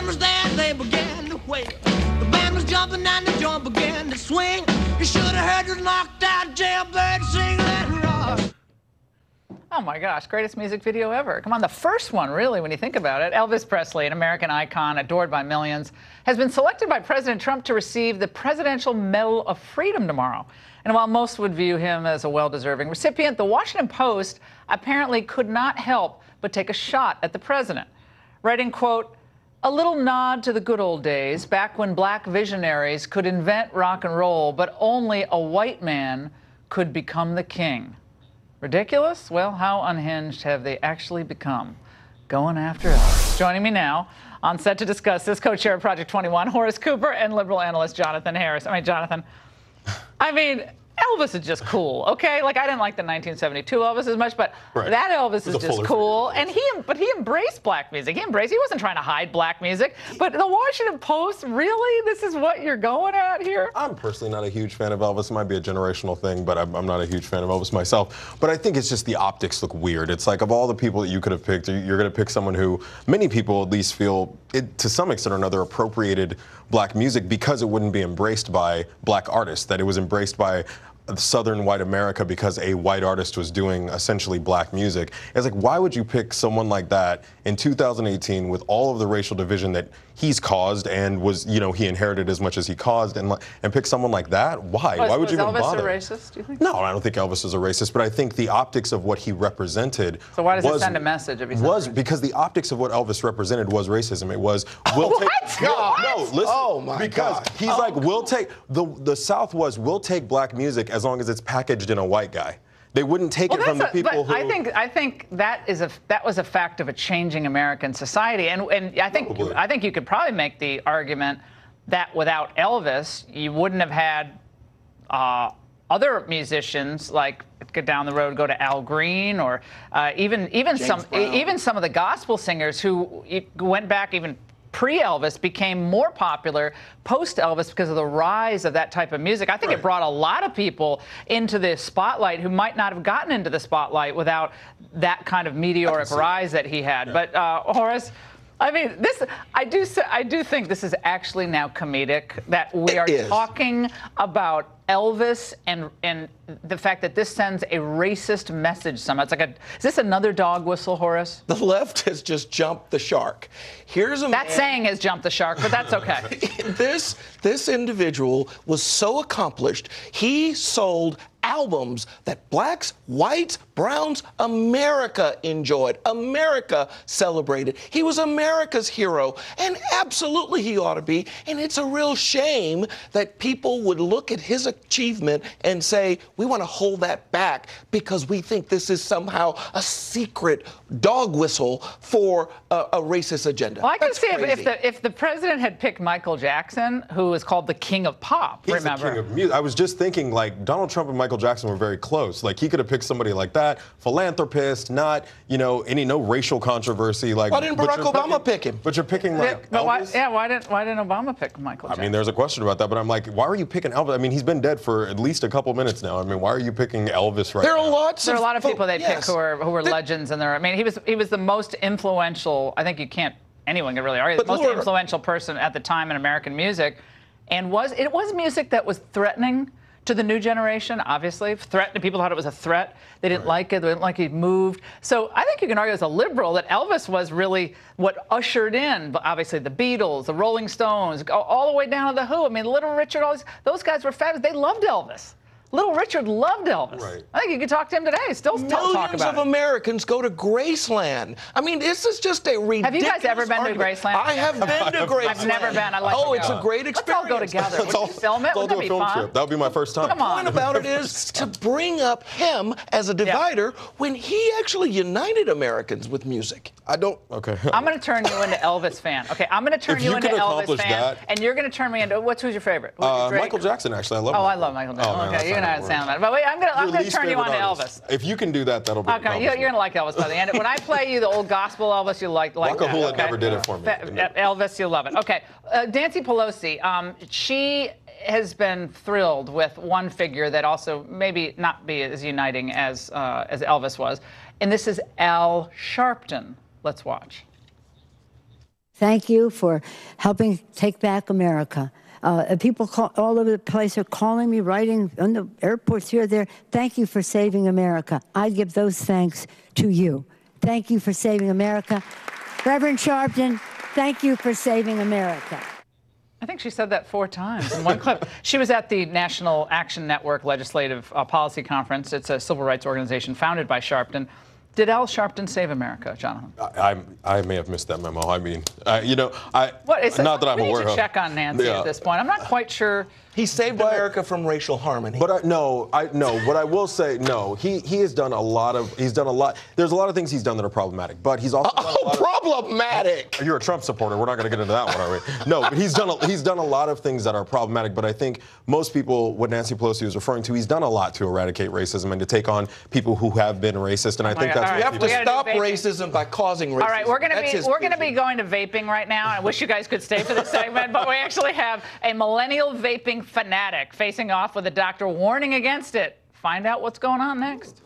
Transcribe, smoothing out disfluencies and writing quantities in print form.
band was there, they began to wail. The band was jumping and the joint began to swing. You should have heard the knocked out jailbird sing that rock. Oh my gosh, greatest music video ever. Come on, the first one, really, when you think about it. Elvis Presley, an American icon adored by millions, has been selected by President Trump to receive the Presidential Medal of Freedom tomorrow. And while most would view him as a well-deserving recipient, the Washington Post apparently could not help but take a shot at the president, writing, quote, "A little nod to the good old days, back when black visionaries could invent rock and roll, but only a white man could become the king. Ridiculous? Well, how unhinged have they actually become? Going after Elvis." Joining me now on set to discuss this, co-chair of Project 21, Horace Cooper, and liberal analyst Jonathan Harris. Jonathan, Elvis is just cool, okay? Like, I didn't like the 1972 Elvis as much, but that Elvis is just cool. And he embraced black music. He wasn't trying to hide black music. But the Washington Post, really? This is what you're going at here? I'm personally not a huge fan of Elvis. It might be a generational thing, but I'm not a huge fan of Elvis myself. But I think it's just the optics look weird. It's like, of all the people that you could have picked, you're going to pick someone who many people at least feel, to some extent or another, appropriated black music because it wouldn't be embraced by black artists, that it was embraced by Southern white America because a white artist was doing essentially black music. It's like, why would you pick someone like that in 2018 with all of the racial division that he's caused and was, he inherited as much as he caused, and pick someone like that? Why? Why would you even bother? Was Elvis a racist, do you think? No, I don't think Elvis is a racist, but I think the optics of what he represented. So why does it send a message if he's was because the optics of what Elvis represented was racism. It was, we'll take. No, listen. Oh my because God. he's like, we'll take the South was, we'll take black music as long as it's packaged in a white guy. They wouldn't take it from the people who. I think that was a fact of a changing American society, and I think you could probably make the argument that without Elvis, you wouldn't have had other musicians like down the road go to Al Green, or even some of the gospel singers who went back even pre-Elvis became more popular post-Elvis because of the rise of that type of music. I think it brought a lot of people into the spotlight who might not have gotten into the spotlight without that kind of meteoric rise that he had. Yeah. But Horace, I do think this is actually now comedic, that we are talking about Elvis and the fact that this sends a racist message somehow. It's like is this another dog whistle, Horace? The left has just jumped the shark. Here's a That saying has jumped the shark, but that's okay. This individual was so accomplished, he sold albums that blacks, whites, browns, America enjoyed, America celebrated. He was America's hero, and absolutely he ought to be. And it's a real shame that people would look at his achievement and say, we want to hold that back because we think this is somehow a secret dog whistle for a racist agenda. Well, I can see if the president had picked Michael Jackson, who is called the king of pop, He's remember? The king of music. I was just thinking, like, Donald Trump and Michael Jackson were very close. Like, he could have picked somebody like that, philanthropist, not, no racial controversy. Like, why didn't Barack Obama pick him? But you're picking, like, Elvis? Why didn't Obama pick Michael Jackson? There's a question about that, but I'm like, why are you picking Elvis? He's been dead for at least a couple minutes now. Why are you picking Elvis right now? There are a lot of people they pick who are legends, and he was the most influential. I think anyone can really argue, the most influential person at the time in American music, and it was music that was threatening to the new generation, obviously. People thought it was a threat. They didn't like it. They didn't like he moved. So I think you can argue as a liberal that Elvis was really what ushered in, obviously, the Beatles, the Rolling Stones, all the way down to the Who. Little Richard, those guys were fabulous. They loved Elvis. Little Richard loved Elvis. Right. I think you could talk to him today. Still talk about it. Millions of Americans go to Graceland. This is just a ridiculous Have you guys ever been to Graceland? I have been to Graceland. I've never been. I'd like to go. It's a great experience. Let's all go together. Would you film it? Would that be fun? That would be my first time. Come on. The point about it is to bring up him as a divider when he actually united Americans with music. Okay. I'm going to turn you into Elvis fan. Okay, I'm going to turn you into Elvis fan, and you're going to turn me into, who's your favorite? Michael Jackson, actually. I love him. I love Michael Jackson. Okay, you're going to sound that. But wait, I'm going to turn you on to Elvis. If you can do that, that'll be okay. You're going to like Elvis by the end. When I play you the old gospel Elvis, you like Waka Hula never did it for me. Elvis, you'll love it. Okay, Nancy Pelosi, she has been thrilled with one figure that also maybe not be as uniting as Elvis was, and this is Al Sharpton. Let's watch. Thank you for helping take back America. People all over the place are calling me, writing on the airports here, there. Thank you for saving America. I give those thanks to you. Thank you for saving America. Reverend Sharpton, thank you for saving America. I think she said that 4 times in one clip. She was at the National Action Network Legislative Policy Conference. It's a civil rights organization founded by Sharpton. Did Al Sharpton save America, Jonathan? I may have missed that memo. I mean, you know, not that I'm aware of. We need to check on Nancy at this point. I'm not quite sure. He saved America from racial harmony. But no. But I will say no. He has done a lot of. He's done a lot. There's a lot of things he's done that are problematic. But he's also done a lot problematic. You're a Trump supporter. We're not going to get into that one, are we? No. But he's done a lot of things that are problematic. But I think most people, what Nancy Pelosi was referring to, he's done a lot to eradicate racism and to take on people who have been racist. And I think that's we have to stop racism by causing racism. All right, we're going to be going to vaping right now. I wish you guys could stay for this segment, but we actually have a millennial vaping fanatic facing off with a doctor warning against it. Find out what's going on next.